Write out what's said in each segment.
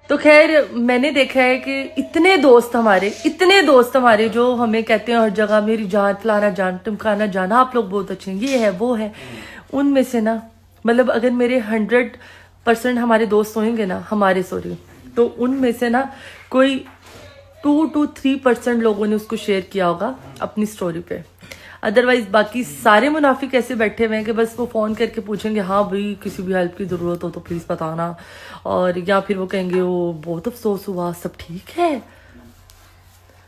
तो खैर मैंने देखा है कि इतने दोस्त हमारे जो हमें कहते हैं हर जगह मेरी जान, फलाना जान, टिमकाना जान, आप लोग बहुत अच्छे हैं, ये है वो है, उनमें से ना मतलब अगर मेरे 100% हमारे दोस्त होंगे ना, तो उनमें से ना कोई 2 to 3% लोगों ने उसको शेयर किया होगा अपनी स्टोरी पे। अदरवाइज बाकी सारे मुनाफिक ऐसे बैठे हुए हैं कि बस वो फ़ोन करके पूछेंगे हाँ भाई किसी भी हेल्प की ज़रूरत हो तो प्लीज़ बताना, और या फिर वो कहेंगे वो बहुत अफसोस हुआ, सब ठीक है।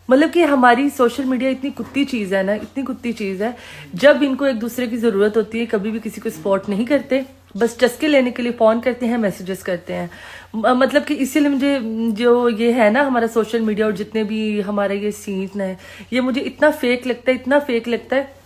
मतलब कि हमारी सोशल मीडिया इतनी कुत्ती चीज़ है ना, इतनी कुत्ती चीज़ है, जब इनको एक दूसरे की ज़रूरत होती है कभी भी किसी को सपोर्ट नहीं करते, बस चस्के लेने के लिए फ़ोन करते हैं, मैसेजेस करते हैं। मतलब कि इसीलिए मुझे जो ये है ना हमारा सोशल मीडिया और जितने भी हमारे ये सीन है, ये मुझे इतना फेक लगता है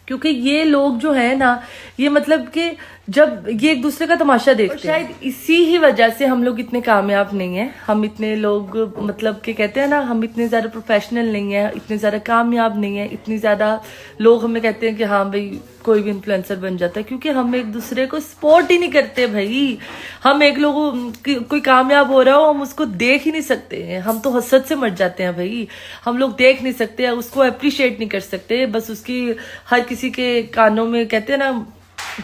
क्योंकि ये लोग जो है ना, ये मतलब कि जब ये एक दूसरे का तमाशा देखते हैं, शायद इसी ही वजह से हम लोग इतने कामयाब नहीं हैं, हम इतने लोग मतलब कि कहते हैं ना, हम इतने ज़्यादा प्रोफेशनल नहीं है, इतने ज़्यादा कामयाब नहीं है, इतनी ज़्यादा लोग हमें कहते हैं कि हाँ भाई कोई भी इन्फ्लुएंसर बन जाता है, क्योंकि हम एक दूसरे को सपोर्ट ही नहीं करते भाई। हम एक लोगों कोई कामयाब हो रहा हो हम उसको देख ही नहीं सकते हैं, हम तो हसद से मर जाते हैं भाई। हम लोग देख नहीं सकते, उसको अप्रिशिएट नहीं कर सकते, बस उसकी हर किसी के कानों में कहते हैं ना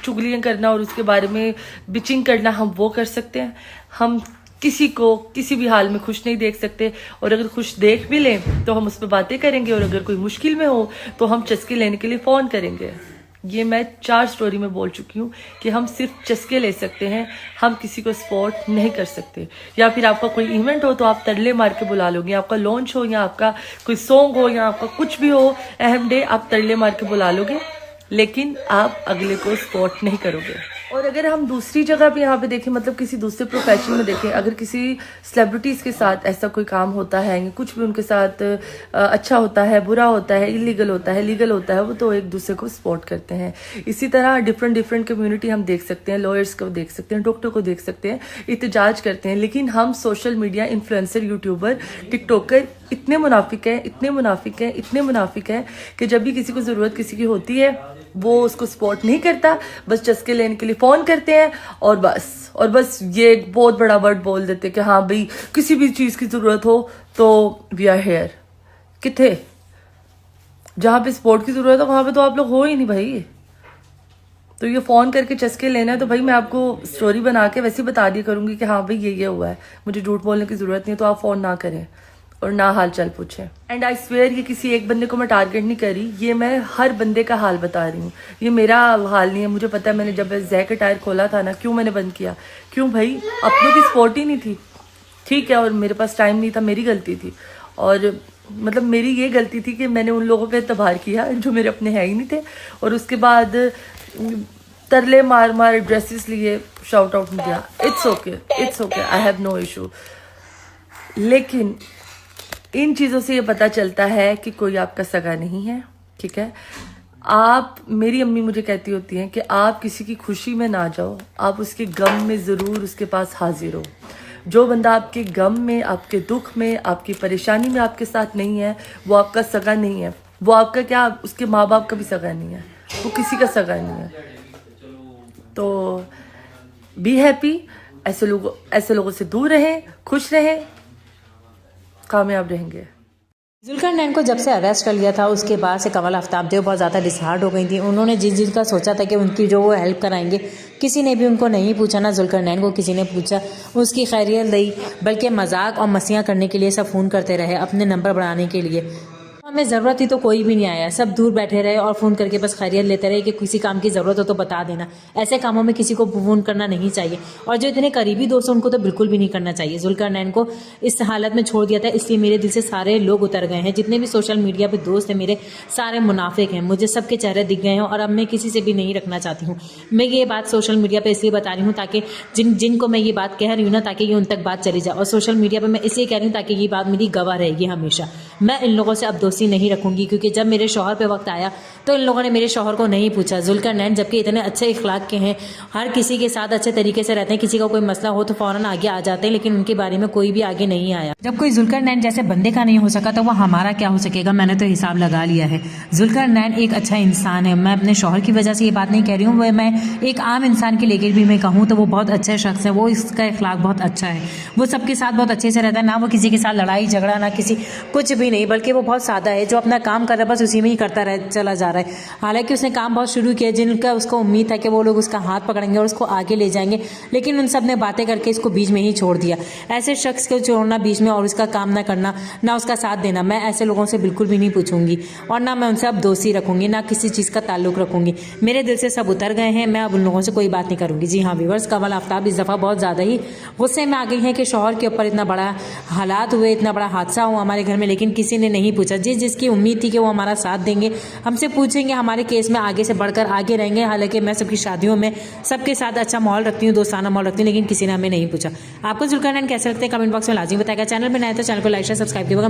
चुगलियां करना और उसके बारे में बिचिंग करना, हम वो कर सकते हैं। हम किसी को किसी भी हाल में खुश नहीं देख सकते, और अगर खुश देख भी लें तो हम उस पर बातें करेंगे, और अगर कोई मुश्किल में हो तो हम चस्के लेने के लिए फ़ोन करेंगे। ये मैं 4 स्टोरी में बोल चुकी हूँ कि हम सिर्फ चस्के ले सकते हैं, हम किसी को सपोर्ट नहीं कर सकते। या फिर आपका कोई इवेंट हो तो आप तरले मार के बुला लोगे, आपका लॉन्च हो या आपका कोई सॉन्ग हो या आपका कुछ भी हो, अहम डे, आप तरले मार के बुला लोगे, लेकिन आप अगले को सपोर्ट नहीं करोगे। और अगर हम दूसरी जगह पे यहाँ पे देखें, मतलब किसी दूसरे प्रोफेशन में देखें, अगर किसी सेलिब्रिटीज़ के साथ ऐसा कोई काम होता है या कुछ भी उनके साथ अच्छा होता है, बुरा होता है, इलीगल होता है, लीगल होता है, वो तो एक दूसरे को सपोर्ट करते हैं। इसी तरह डिफरेंट कम्युनिटी हम देख सकते हैं, लॉयर्स को देख सकते हैं, डॉक्टर को देख सकते हैं, एहतजाज करते हैं, लेकिन हम social media influencer, YouTuber, TikToker इतने मुनाफिक हैं कि जब भी किसी को ज़रूरत किसी की होती है वो उसको सपोर्ट नहीं करता, बस चस्के लेने के लिए फ़ोन करते हैं, और बस ये एक बहुत बड़ा वर्ड बोल देते कि हाँ भाई किसी भी चीज़ की ज़रूरत हो तो वी आर हेयर। किथे जहाँ पे सपोर्ट की ज़रूरत है वहाँ पे तो आप लोग हो ही नहीं भाई। तो ये फ़ोन करके चस्के लेना है तो भाई मैं आपको स्टोरी बना के वैसे ही बता दिया करूँगी कि हाँ भाई ये हुआ है, मुझे झूठ बोलने की ज़रूरत नहीं है, तो आप फ़ोन ना करें और ना हाल चाल पूछें। एंड आई स्वेयर ये किसी एक बंदे को मैं टारगेट नहीं कर रही, ये मैं हर बंदे का हाल बता रही हूँ, ये मेरा हाल नहीं है। मुझे पता है, मैंने जब जैक का टायर खोला था ना, क्यों मैंने बंद किया, क्यों भाई अपनों की सपोर्ट ही नहीं थी, ठीक है, और मेरे पास टाइम नहीं था, मेरी गलती थी, और मतलब मेरी ये गलती थी कि मैंने उन लोगों पे एतबार किया जो मेरे अपने है ही नहीं थे, और उसके बाद तरले मार ड्रेसेस लिए शाउट आउट नहीं दिया। It's okay, I have no issue. लेकिन इन चीज़ों से ये पता चलता है कि कोई आपका सगा नहीं है, ठीक है। मेरी अम्मी मुझे कहती होती हैं कि आप किसी की खुशी में ना जाओ, आप उसके गम में ज़रूर उसके पास हाजिर हो। जो बंदा आपके गम में, आपके दुख में, आपकी परेशानी में आपके साथ नहीं है, वो आपका सगा नहीं है। वो आपका क्या, उसके माँ बाप का भी सगा नहीं है, वो किसी का सगा नहीं है। तो बी हैप्पी, ऐसे लोगों से दूर रहें, खुश रहें, कामयाब रहेंगे। जुल्कर नैन को जब से अरेस्ट कर लिया था उसके बाद से कमल आफ्ताब देव बहुत ज़्यादा डिसहार्ट हो गई थी। उन्होंने जिनका सोचा था कि उनकी जो वो हेल्प कराएंगे, किसी ने भी उनको नहीं पूछा, ना जुल्कर नैन को किसी ने पूछा, उसकी खैरियत दी, बल्कि मजाक और मस्तियाँ करने के लिए सब फ़ोन करते रहे अपने नंबर बढ़ाने के लिए। हमें ज़रूरत थी तो कोई भी नहीं आया, सब दूर बैठे रहे और फ़ोन करके बस खैरियत लेते रहे कि किसी काम की ज़रूरत हो तो बता देना। ऐसे कामों में किसी को फ़ोन करना नहीं चाहिए, और जो इतने करीबी दोस्त हैं उनको तो बिल्कुल भी नहीं करना चाहिए। जुल्कर नैन को इस हालत में छोड़ दिया था, इसलिए मेरे दिल से सारे लोग उतर गए हैं। जितने भी सोशल मीडिया पर दोस्त हैं मेरे, सारे मुनाफिक हैं, मुझे सबके चेहरे दिख गए हैं, और अब मैं किसी से भी नहीं रखना चाहती हूँ। मैं ये बात सोशल मीडिया पर इसलिए बता रही हूँ ताकि जिनको मैं ये बात कह रही हूँ ना, ताकि ये उन तक बात चली जाए, और सोशल मीडिया पर मैं इसलिए कह रही हूँ ताकि ये बात मेरी गवाह रहेगी हमेशा। मैं इन लोगों से अब दोस्ती नहीं रखूंगी, क्योंकि जब मेरे शौहर पे वक्त आया तो इन लोगों ने मेरे शौहर को नहीं पूछा। जुल्करनैन जबकि इतने अच्छे इखलाक के हैं, हर किसी के साथ अच्छे तरीके से रहते हैं, किसी का कोई मसला हो तो फौरन आगे आ जाते हैं, लेकिन उनके बारे में कोई भी आगे नहीं आया। जब कोई जुल्करनैन जैसे बंदे का नहीं हो सका तो वो हमारा क्या हो सकेगा। मैंने तो हिसाब लगा लिया है। जुल्करनैन एक अच्छा इंसान है। मैं अपने शौहर की वजह से ये बात नहीं कह रही हूँ, वह मैं एक आम इंसान के लेकर भी मैं कहूँ तो वो बहुत अच्छा शख्स है। वो इसका इखलाक बहुत अच्छा है, वो सबके साथ बहुत अच्छे से रहता है, ना वो किसी के साथ लड़ाई झगड़ा, ना किसी कुछ भी नहीं, बल्कि वो बहुत सादा है। जो अपना काम कर रहा है बस उसी में ही करता चला जा रहा है। हालांकि उसने काम बहुत शुरू किया जिनका उसको उम्मीद था कि वो लोग उसका हाथ पकड़ेंगे और उसको आगे ले जाएंगे, लेकिन उन सब ने बातें करके इसको बीच में ही छोड़ दिया। ऐसे शख्स को छोड़ना बीच में और उसका काम ना करना, ना उसका साथ देना, मैं ऐसे लोगों से बिल्कुल भी नहीं पूछूंगी और ना मैं उनसे अब दोस्ती रखूंगी, ना किसी चीज़ का ताल्लुक रखूंगी। मेरे दिल से सब उतर गए हैं, मैं अब उन लोगों से कोई बात नहीं करूंगी। जी हाँ व्यूअर्स, कमल आफ्ताब इस दफ़ा बहुत ज़्यादा ही गुस्से में आ गई हैं कि शौहर के ऊपर इतना बड़ा हालात हुए, इतना बड़ा हादसा हुआ हमारे घर में, लेकिन किसी ने नहीं पूछा। जिसकी उम्मीद थी कि वो हमारा साथ देंगे, हमसे पूछेंगे, हमारे केस में आगे से बढ़कर आगे रहेंगे। हालांकि मैं सबकी शादियों में सबके साथ अच्छा माहौल रखती हूँ, दोस्ताना माहौल रखती हूँ, लेकिन किसी ने हमें नहीं पूछा। आपको जुल्करनैन कैसे लगते हैं कमेंट बॉक्स में लाजिम बताएगा। चैनल में नए तो चैनल को लाइक शेयर सब्सक्राइब कीजिएगा।